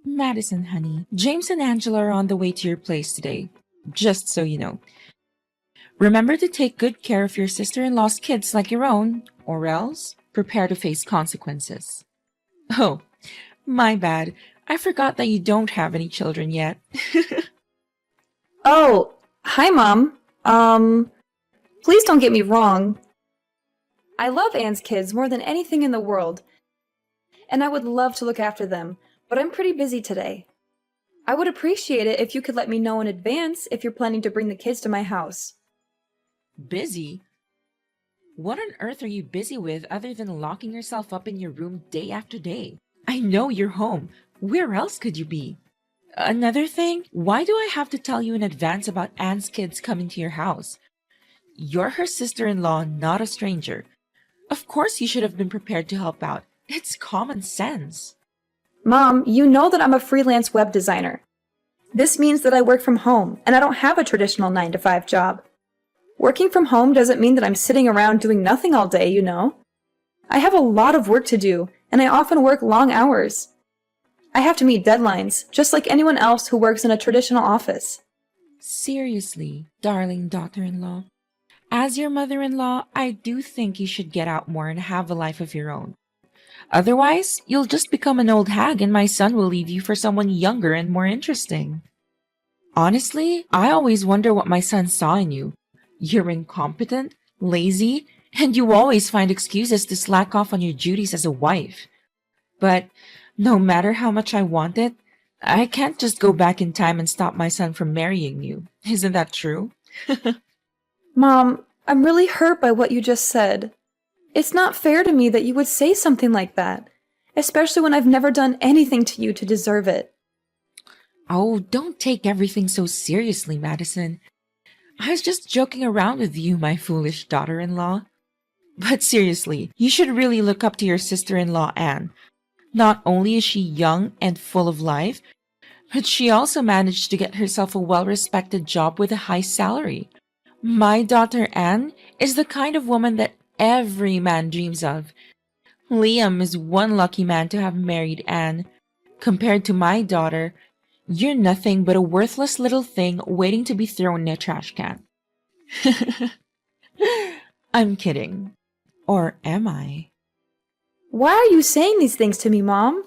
Madison, honey, James and Angela are on the way to your place today. Just so you know. Remember to take good care of your sister-in-law's kids like your own, or else prepare to face consequences. Oh, my bad. I forgot that you don't have any children yet. Oh, hi, Mom. Please don't get me wrong. I love Anne's kids more than anything in the world, and I would love to look after them, but I'm pretty busy today. I would appreciate it if you could let me know in advance if you're planning to bring the kids to my house. Busy? What on earth are you busy with other than locking yourself up in your room day after day? I know you're home. Where else could you be? Another thing, why do I have to tell you in advance about Anne's kids coming to your house? You're her sister-in-law, not a stranger. Of course you should have been prepared to help out. It's common sense. Mom, you know that I'm a freelance web designer. This means that I work from home, and I don't have a traditional 9 to 5 job. Working from home doesn't mean that I'm sitting around doing nothing all day, you know. I have a lot of work to do, and I often work long hours. I have to meet deadlines, just like anyone else who works in a traditional office. Seriously, darling daughter-in-law. As your mother-in-law, I do think you should get out more and have a life of your own. Otherwise, you'll just become an old hag and my son will leave you for someone younger and more interesting. Honestly, I always wonder what my son saw in you. You're incompetent, lazy, and you always find excuses to slack off on your duties as a wife. But no matter how much I want it, I can't just go back in time and stop my son from marrying you. Isn't that true? Mom, I'm really hurt by what you just said. It's not fair to me that you would say something like that, especially when I've never done anything to you to deserve it. Oh, don't take everything so seriously, Madison. I was just joking around with you, my foolish daughter-in-law. But seriously, you should really look up to your sister-in-law, Anne. Not only is she young and full of life, but she also managed to get herself a well-respected job with a high salary. My daughter Anne is the kind of woman that every man dreams of. Liam is one lucky man to have married Anne. Compared to my daughter, you're nothing but a worthless little thing waiting to be thrown in a trash can. I'm kidding. Or am I? Why are you saying these things to me, Mom?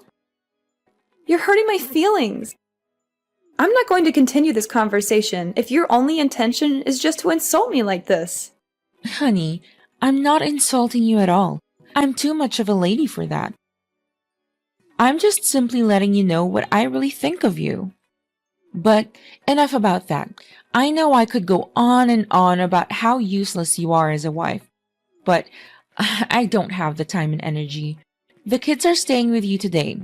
You're hurting my feelings. I'm not going to continue this conversation if your only intention is just to insult me like this. Honey, I'm not insulting you at all. I'm too much of a lady for that. I'm just simply letting you know what I really think of you. But enough about that. I know I could go on and on about how useless you are as a wife, but I don't have the time and energy. The kids are staying with you today.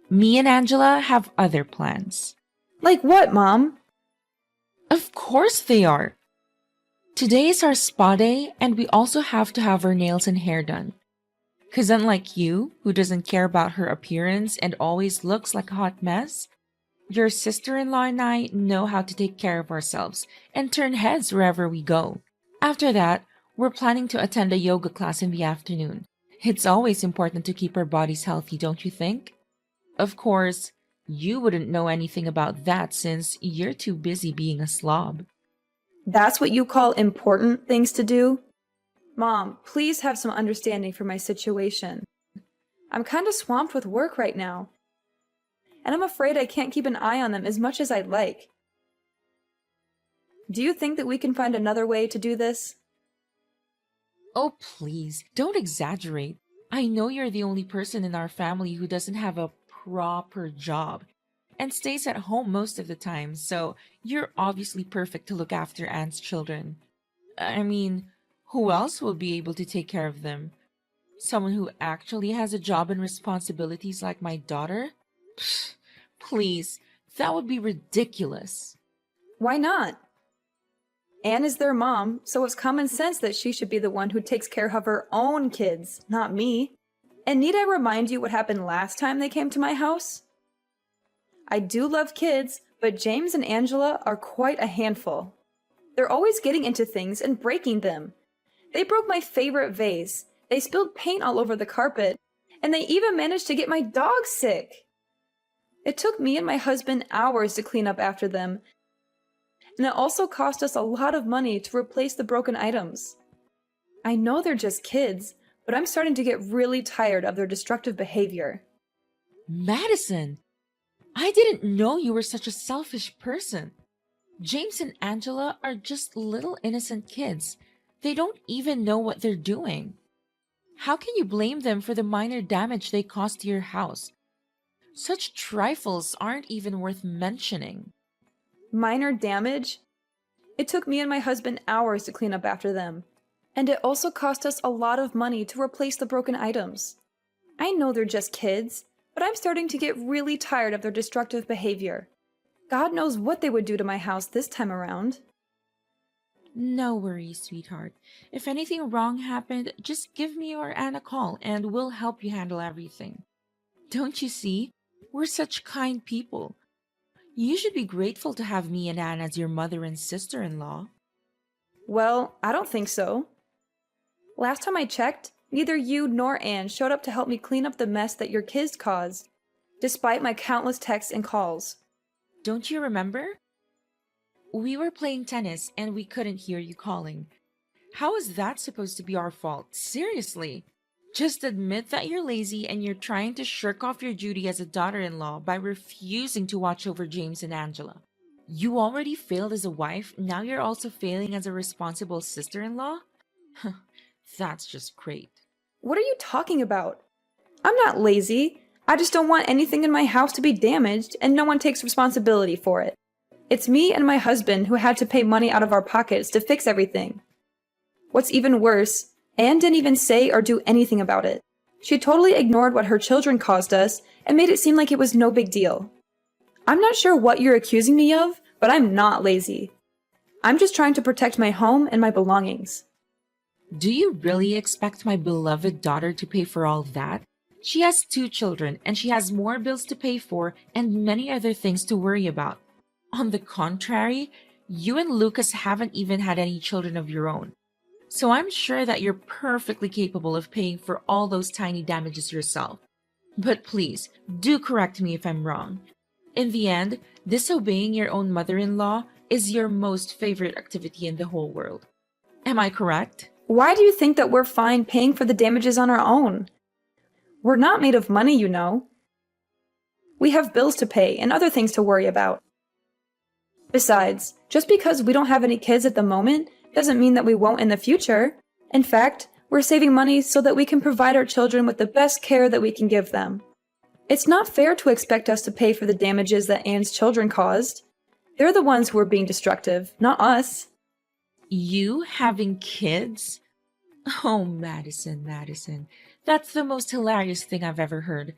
Me and Angela have other plans. Like what, Mom? Of course they are. Today is our spa day, and we also have to have our nails and hair done. Because unlike you, who doesn't care about her appearance and always looks like a hot mess, your sister-in-law and I know how to take care of ourselves and turn heads wherever we go. After that, we're planning to attend a yoga class in the afternoon. It's always important to keep our bodies healthy, don't you think? Of course, you wouldn't know anything about that since you're too busy being a slob. That's what you call important things to do? Mom, please have some understanding for my situation. I'm kind of swamped with work right now, and I'm afraid I can't keep an eye on them as much as I'd like. Do you think that we can find another way to do this? Oh, please, don't exaggerate. I know you're the only person in our family who doesn't have a proper job and stays at home most of the time, so you're obviously perfect to look after Anne's children. I mean, who else will be able to take care of them? Someone who actually has a job and responsibilities like my daughter? Pfft, please, that would be ridiculous. Why not? Anne is their mom, so it's common sense that she should be the one who takes care of her own kids, not me. And need I remind you what happened last time they came to my house? I do love kids, but James and Angela are quite a handful. They're always getting into things and breaking them. They broke my favorite vase, they spilled paint all over the carpet, and they even managed to get my dog sick. It took me and my husband hours to clean up after them, and it also cost us a lot of money to replace the broken items. I know they're just kids, but I'm starting to get really tired of their destructive behavior. Madison, I didn't know you were such a selfish person. James and Angela are just little innocent kids. They don't even know what they're doing. How can you blame them for the minor damage they caused to your house? Such trifles aren't even worth mentioning. Minor damage? It took me and my husband hours to clean up after them, and it also cost us a lot of money to replace the broken items. I know they're just kids, but I'm starting to get really tired of their destructive behavior. God knows what they would do to my house this time around. No worries, sweetheart. If anything wrong happened, just give me or Anne a call and we'll help you handle everything. Don't you see? We're such kind people. You should be grateful to have me and Anne as your mother and sister-in-law. Well, I don't think so. Last time I checked, neither you nor Anne showed up to help me clean up the mess that your kids caused, despite my countless texts and calls. Don't you remember? We were playing tennis and we couldn't hear you calling. How is that supposed to be our fault? Seriously. Just admit that you're lazy and you're trying to shirk off your duty as a daughter-in-law by refusing to watch over James and Angela. You already failed as a wife, now you're also failing as a responsible sister-in-law? That's just great. What are you talking about? I'm not lazy. I just don't want anything in my house to be damaged, and no one takes responsibility for it. It's me and my husband who had to pay money out of our pockets to fix everything. What's even worse, Anne didn't even say or do anything about it. She totally ignored what her children caused us and made it seem like it was no big deal. I'm not sure what you're accusing me of, but I'm not lazy. I'm just trying to protect my home and my belongings. Do you really expect my beloved daughter to pay for all that? She has 2 children and she has more bills to pay for and many other things to worry about. On the contrary, you and Lucas haven't even had any children of your own. So I'm sure that you're perfectly capable of paying for all those tiny damages yourself. But please, do correct me if I'm wrong. In the end, disobeying your own mother-in-law is your most favorite activity in the whole world. Am I correct? Why do you think that we're fine paying for the damages on our own? We're not made of money, you know. We have bills to pay and other things to worry about. Besides, just because we don't have any kids at the moment doesn't mean that we won't in the future. In fact, we're saving money so that we can provide our children with the best care that we can give them. It's not fair to expect us to pay for the damages that Anne's children caused. They're the ones who are being destructive, not us. You having kids? Oh, Madison, that's the most hilarious thing I've ever heard.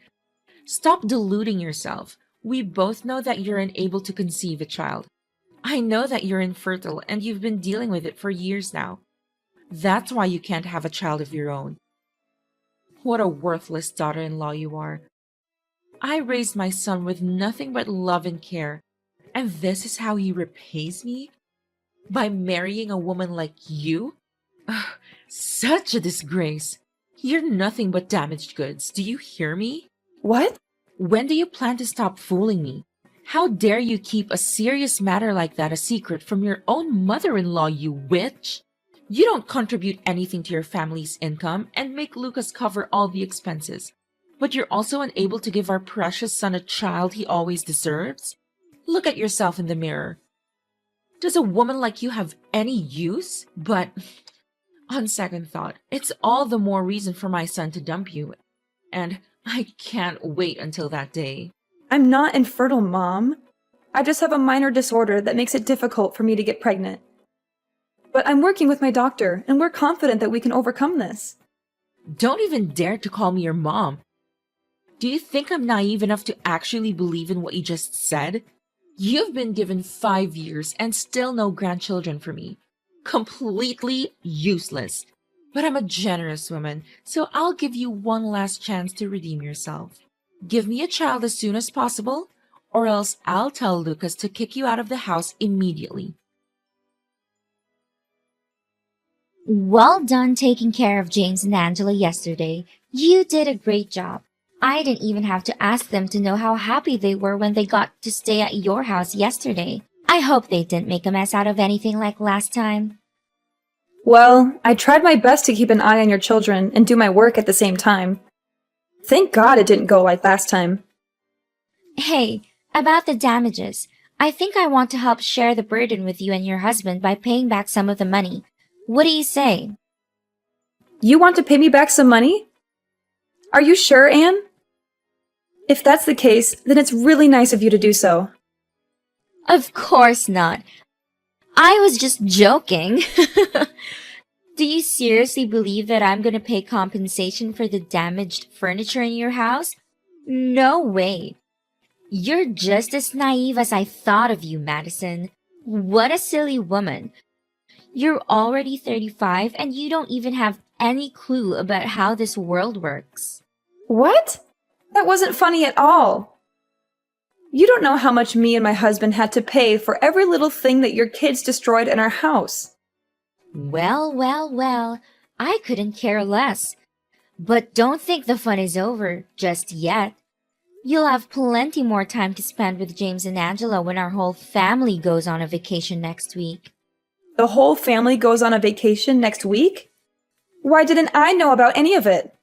Stop deluding yourself. We both know that you're unable to conceive a child. I know that you're infertile and you've been dealing with it for years now. That's why you can't have a child of your own. What a worthless daughter-in-law you are. I raised my son with nothing but love and care, and this is how he repays me? By marrying a woman like you? Ugh, such a disgrace. You're nothing but damaged goods. Do you hear me? What? When do you plan to stop fooling me? How dare you keep a serious matter like that a secret from your own mother-in-law, you witch? You don't contribute anything to your family's income and make Lucas cover all the expenses. But you're also unable to give our precious son a child he always deserves? Look at yourself in the mirror. Does a woman like you have any use? But on second thought, it's all the more reason for my son to dump you. And I can't wait until that day. I'm not infertile, Mom. I just have a minor disorder that makes it difficult for me to get pregnant. But I'm working with my doctor, and we're confident that we can overcome this. Don't even dare to call me your mom. Do you think I'm naive enough to actually believe in what you just said? You've been given 5 years and still no grandchildren for me. Completely useless. But I'm a generous woman, so I'll give you one last chance to redeem yourself. Give me a child as soon as possible, or else I'll tell Lucas to kick you out of the house immediately. Well done taking care of James and Angela yesterday. You did a great job. I didn't even have to ask them to know how happy they were when they got to stay at your house yesterday. I hope they didn't make a mess out of anything like last time. Well, I tried my best to keep an eye on your children and do my work at the same time. Thank God it didn't go like last time. Hey, about the damages. I think I want to help share the burden with you and your husband by paying back some of the money. What do you say? You want to pay me back some money? Are you sure, Anne? If that's the case, then it's really nice of you to do so. Of course not. I was just joking. Do you seriously believe that I'm gonna pay compensation for the damaged furniture in your house? No way. You're just as naive as I thought of you, Madison. What a silly woman. You're already 35 and you don't even have any clue about how this world works. What? That wasn't funny at all. You don't know how much me and my husband had to pay for every little thing that your kids destroyed in our house. Well, I couldn't care less. But don't think the fun is over just yet. You'll have plenty more time to spend with James and Angela when our whole family goes on a vacation next week. The whole family goes on a vacation next week? Why didn't I know about any of it?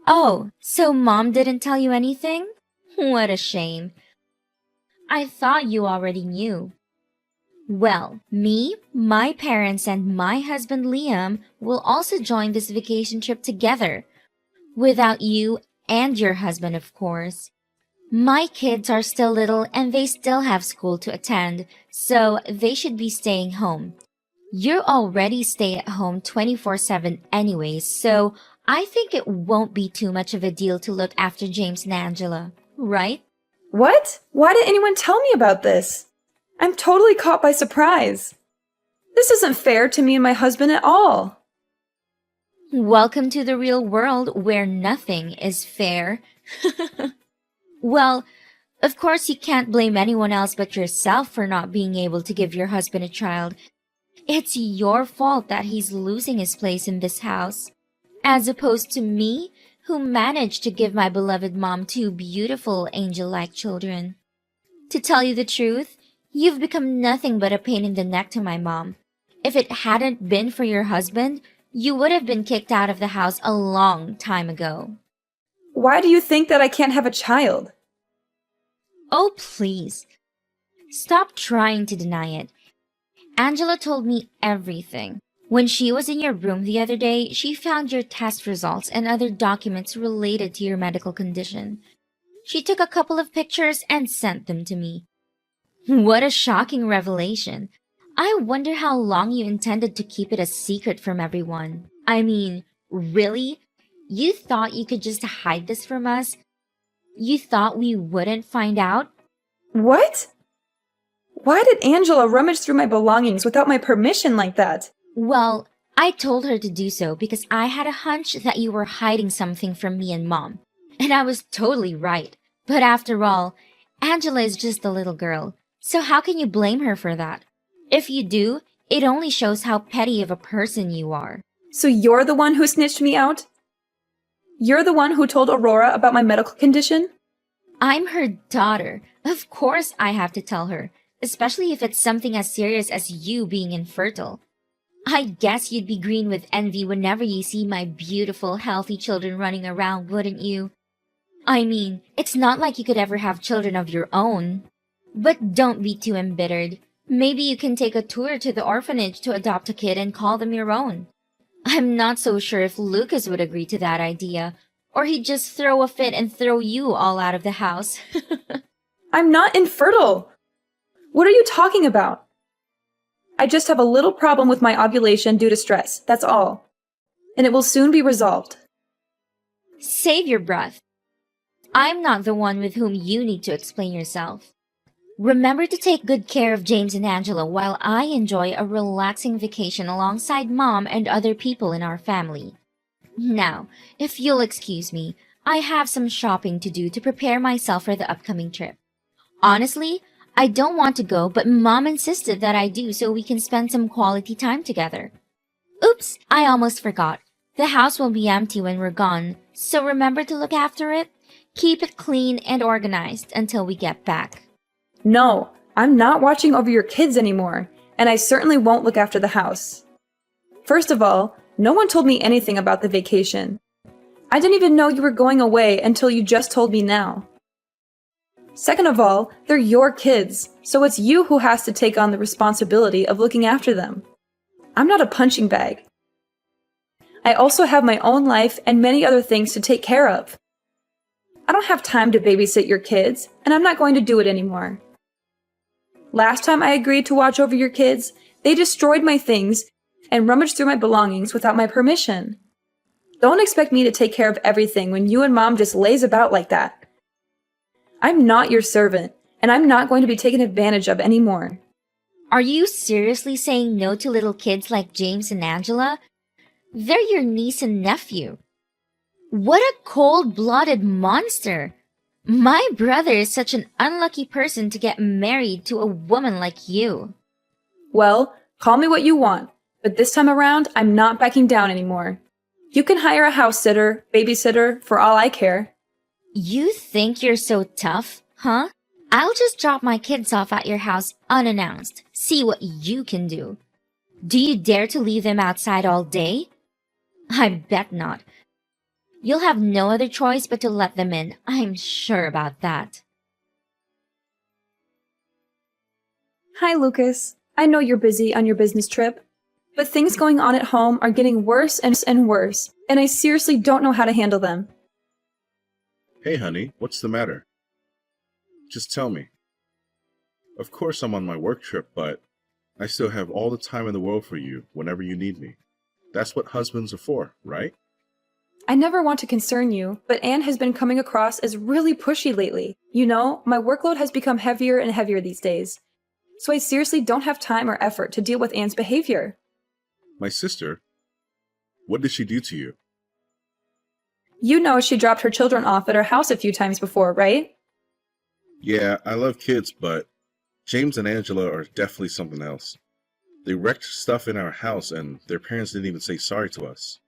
Oh, so Mom didn't tell you anything? What a shame. I thought you already knew. Well, me, my parents, and my husband Liam will also join this vacation trip together. Without you and your husband, of course. My kids are still little and they still have school to attend, so they should be staying home. You're already stay at home 24/7 anyways, so I think it won't be too much of a deal to look after James and Angela, right? What? Why didn't anyone tell me about this? I'm totally caught by surprise. This isn't fair to me and my husband at all. Welcome to the real world where nothing is fair. Well, of course you can't blame anyone else but yourself for not being able to give your husband a child. It's your fault that he's losing his place in this house, as opposed to me, who managed to give my beloved mom two beautiful angel-like children. To tell you the truth, you've become nothing but a pain in the neck to my mom. If it hadn't been for your husband, you would have been kicked out of the house a long time ago. Why do you think that I can't have a child? Oh, please. Stop trying to deny it. Angela told me everything. When she was in your room the other day, she found your test results and other documents related to your medical condition. She took a couple of pictures and sent them to me. What a shocking revelation. I wonder how long you intended to keep it a secret from everyone. I mean, really? You thought you could just hide this from us? You thought we wouldn't find out? What? Why did Angela rummage through my belongings without my permission like that? Well, I told her to do so because I had a hunch that you were hiding something from me and Mom. And I was totally right. But after all, Angela is just a little girl. So how can you blame her for that? If you do, it only shows how petty of a person you are. So you're the one who snitched me out? You're the one who told Aurora about my medical condition? I'm her daughter. Of course I have to tell her, especially if it's something as serious as you being infertile. I guess you'd be green with envy whenever you see my beautiful, healthy children running around, wouldn't you? I mean, it's not like you could ever have children of your own. But don't be too embittered. Maybe you can take a tour to the orphanage to adopt a kid and call them your own. I'm not so sure if Lucas would agree to that idea, or he'd just throw a fit and throw you all out of the house. I'm not infertile. What are you talking about? I just have a little problem with my ovulation due to stress, that's all. And it will soon be resolved. Save your breath. I'm not the one with whom you need to explain yourself. Remember to take good care of James and Angela while I enjoy a relaxing vacation alongside Mom and other people in our family. Now, if you'll excuse me, I have some shopping to do to prepare myself for the upcoming trip. Honestly, I don't want to go, but Mom insisted that I do so we can spend some quality time together. Oops, I almost forgot. The house will be empty when we're gone, so remember to look after it. Keep it clean and organized until we get back. No, I'm not watching over your kids anymore, and I certainly won't look after the house. First of all, no one told me anything about the vacation. I didn't even know you were going away until you just told me now. Second of all, they're your kids, so it's you who has to take on the responsibility of looking after them. I'm not a punching bag. I also have my own life and many other things to take care of. I don't have time to babysit your kids, and I'm not going to do it anymore. Last time I agreed to watch over your kids, they destroyed my things and rummaged through my belongings without my permission. Don't expect me to take care of everything when you and Mom just lays about like that. I'm not your servant, and I'm not going to be taken advantage of anymore. Are you seriously saying no to little kids like James and Angela? They're your niece and nephew. What a cold-blooded monster! My brother is such an unlucky person to get married to a woman like you. Well, call me what you want, but this time around, I'm not backing down anymore. You can hire a house sitter, babysitter, for all I care. You think you're so tough, huh? I'll just drop my kids off at your house unannounced. See what you can do. Do you dare to leave them outside all day? I bet not. You'll have no other choice but to let them in. I'm sure about that. Hi, Lucas. I know you're busy on your business trip, but things going on at home are getting worse and worse, and I seriously don't know how to handle them. Hey, honey, what's the matter? Just tell me. Of course I'm on my work trip, but I still have all the time in the world for you whenever you need me. That's what husbands are for, right? I never want to concern you, but Anne has been coming across as really pushy lately. You know, my workload has become heavier and heavier these days, so I seriously don't have time or effort to deal with Anne's behavior. My sister? What did she do to you? You know she dropped her children off at our house a few times before, right? Yeah, I love kids, but James and Angela are definitely something else. They wrecked stuff in our house and their parents didn't even say sorry to us.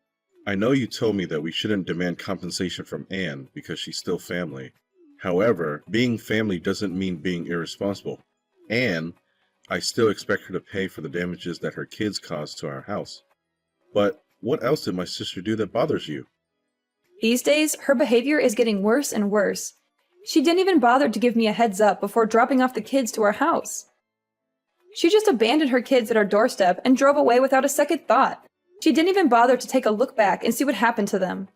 I know you told me that we shouldn't demand compensation from Anne because she's still family. However, being family doesn't mean being irresponsible. And I still expect her to pay for the damages that her kids caused to our house. But what else did my sister do that bothers you? These days, her behavior is getting worse and worse. She didn't even bother to give me a heads up before dropping off the kids to our house. She just abandoned her kids at our doorstep and drove away without a second thought. She didn't even bother to take a look back and see what happened to them.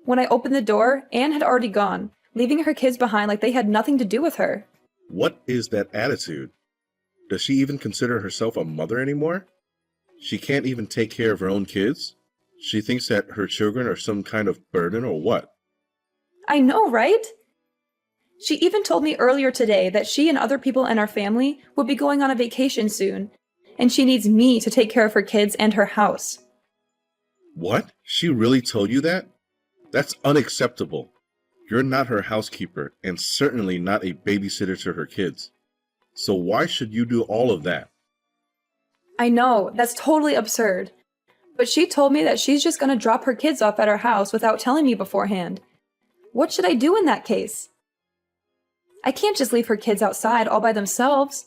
When I opened the door, Anne had already gone, leaving her kids behind like they had nothing to do with her. What is that attitude? Does she even consider herself a mother anymore? She can't even take care of her own kids? She thinks that her children are some kind of burden or what? I know, right? She even told me earlier today that she and other people in our family would be going on a vacation soon, and she needs me to take care of her kids and her house. What? She really told you that? That's unacceptable. You're not her housekeeper and certainly not a babysitter to her kids. So why should you do all of that? I know, that's totally absurd. But she told me that she's just going to drop her kids off at our house without telling me beforehand. What should I do in that case? I can't just leave her kids outside all by themselves.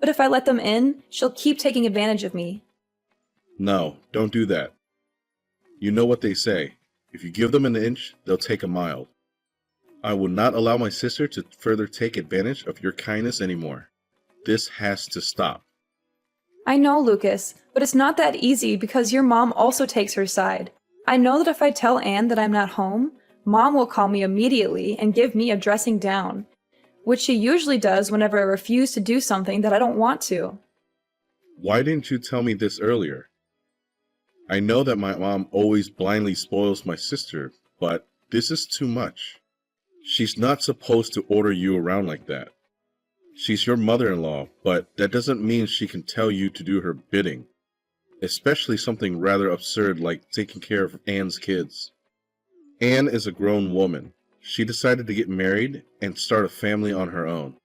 But if I let them in, she'll keep taking advantage of me. No, don't do that. You know what they say. If you give them an inch, they'll take a mile. I will not allow my sister to further take advantage of your kindness anymore. This has to stop. I know, Lucas, but it's not that easy because your mom also takes her side. I know that if I tell Anne that I'm not home, Mom will call me immediately and give me a dressing down, which she usually does whenever I refuse to do something that I don't want to. Why didn't you tell me this earlier? I know that my mom always blindly spoils my sister, but this is too much. She's not supposed to order you around like that. She's your mother-in-law, but that doesn't mean she can tell you to do her bidding, especially something rather absurd like taking care of Anne's kids. Anne is a grown woman. She decided to get married and start a family on her own,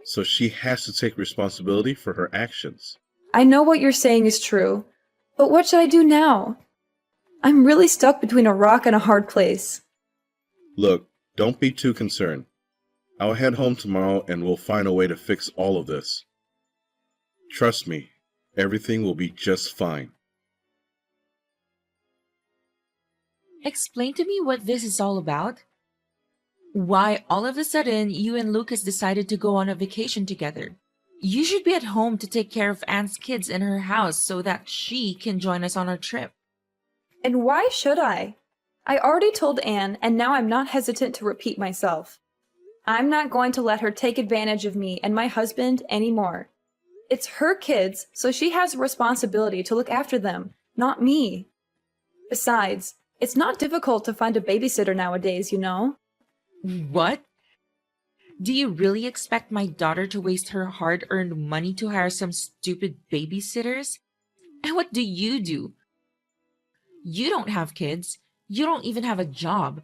so she has to take responsibility for her actions. I know what you're saying is true, but what should I do now? I'm really stuck between a rock and a hard place. Look, don't be too concerned. I'll head home tomorrow and we'll find a way to fix all of this. Trust me, everything will be just fine. Explain to me what this is all about. Why all of a sudden you and Lucas decided to go on a vacation together? You should be at home to take care of Anne's kids in her house so that she can join us on our trip. And why should I? I already told Anne, and now I'm not hesitant to repeat myself. I'm not going to let her take advantage of me and my husband anymore. It's her kids, so she has a responsibility to look after them, not me. Besides, it's not difficult to find a babysitter nowadays, you know? What? Do you really expect my daughter to waste her hard-earned money to hire some stupid babysitters? And what do? You don't have kids. You don't even have a job.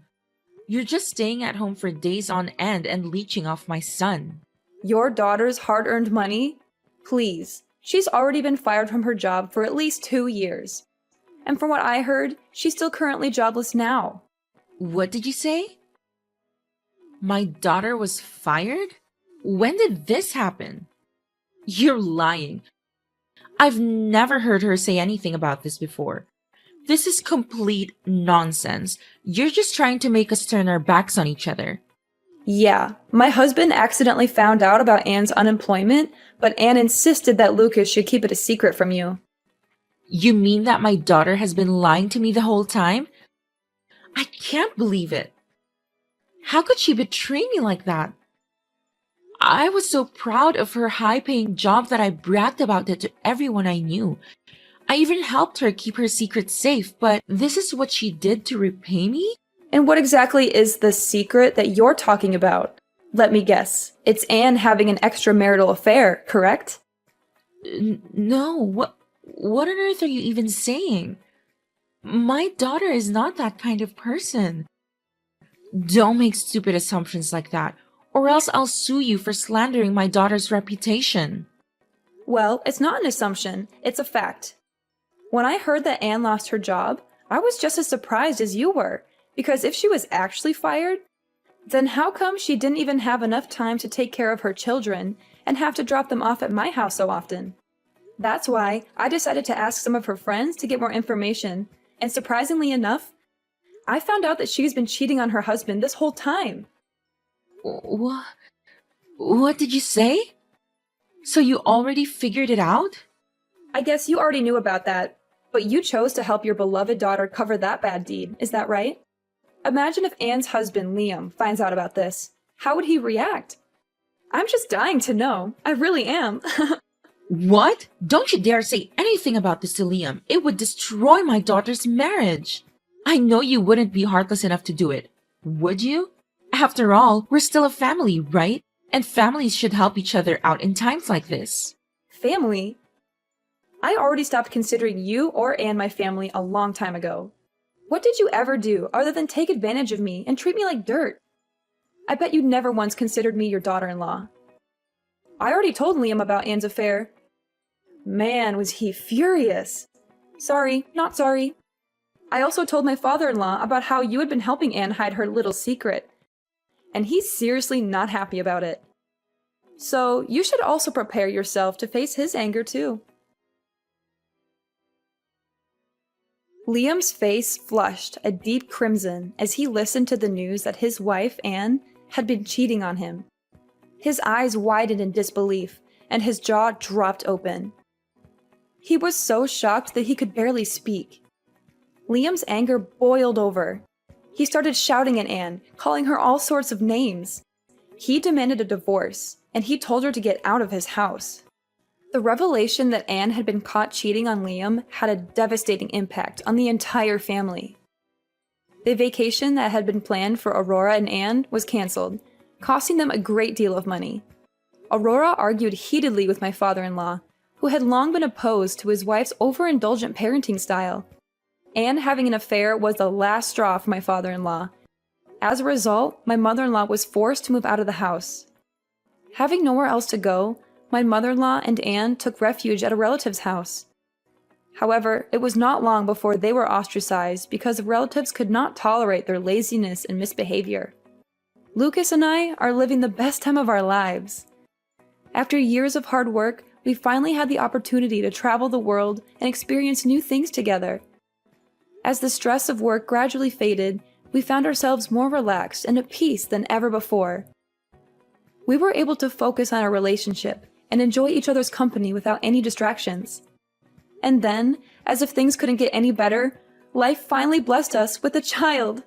You're just staying at home for days on end and leeching off my son. Your daughter's hard-earned money? Please. She's already been fired from her job for at least 2 years. And from what I heard, she's still currently jobless now. What did you say? My daughter was fired? When did this happen? You're lying. I've never heard her say anything about this before. This is complete nonsense. You're just trying to make us turn our backs on each other. Yeah, my husband accidentally found out about Anne's unemployment, but Anne insisted that Lucas should keep it a secret from you. You mean that my daughter has been lying to me the whole time? I can't believe it. How could she betray me like that? I was so proud of her high-paying job that I bragged about it to everyone I knew. I even helped her keep her secret safe, but this is what she did to repay me? And what exactly is the secret that you're talking about? Let me guess. It's Anne having an extramarital affair, correct? No, what on earth are you even saying? My daughter is not that kind of person. Don't make stupid assumptions like that, or else I'll sue you for slandering my daughter's reputation. Well, it's not an assumption, it's a fact. When I heard that Anne lost her job, I was just as surprised as you were, because if she was actually fired, then how come she didn't even have enough time to take care of her children and have to drop them off at my house so often? That's why I decided to ask some of her friends to get more information, and surprisingly enough, I found out that she's been cheating on her husband this whole time. What did you say? So you already figured it out? I guess you already knew about that, but you chose to help your beloved daughter cover that bad deed, is that right? Imagine if Anne's husband, Liam, finds out about this. How would he react? I'm just dying to know. I really am. What? Don't you dare say anything about this to Liam. It would destroy my daughter's marriage. I know you wouldn't be heartless enough to do it. Would you? After all, we're still a family, right? And families should help each other out in times like this. Family? I already stopped considering you or Anne my family a long time ago. What did you ever do other than take advantage of me and treat me like dirt? I bet you never once considered me your daughter-in-law. I already told Liam about Anne's affair. Man, was he furious. Sorry, not sorry. I also told my father-in-law about how you had been helping Anne hide her little secret. And he's seriously not happy about it. So you should also prepare yourself to face his anger too. Liam's face flushed a deep crimson as he listened to the news that his wife, Anne, had been cheating on him. His eyes widened in disbelief, and his jaw dropped open. He was so shocked that he could barely speak. Liam's anger boiled over. He started shouting at Anne, calling her all sorts of names. He demanded a divorce, and he told her to get out of his house. The revelation that Anne had been caught cheating on Liam had a devastating impact on the entire family. The vacation that had been planned for Aurora and Anne was canceled, costing them a great deal of money. Aurora argued heatedly with my father-in-law, who had long been opposed to his wife's overindulgent parenting style. Anne having an affair was the last straw for my father-in-law. As a result, my mother-in-law was forced to move out of the house. Having nowhere else to go, my mother-in-law and Anne took refuge at a relative's house. However, it was not long before they were ostracized because relatives could not tolerate their laziness and misbehavior. Lucas and I are living the best time of our lives. After years of hard work, we finally had the opportunity to travel the world and experience new things together. As the stress of work gradually faded, we found ourselves more relaxed and at peace than ever before. We were able to focus on our relationship and enjoy each other's company without any distractions. And then, as if things couldn't get any better, life finally blessed us with a child.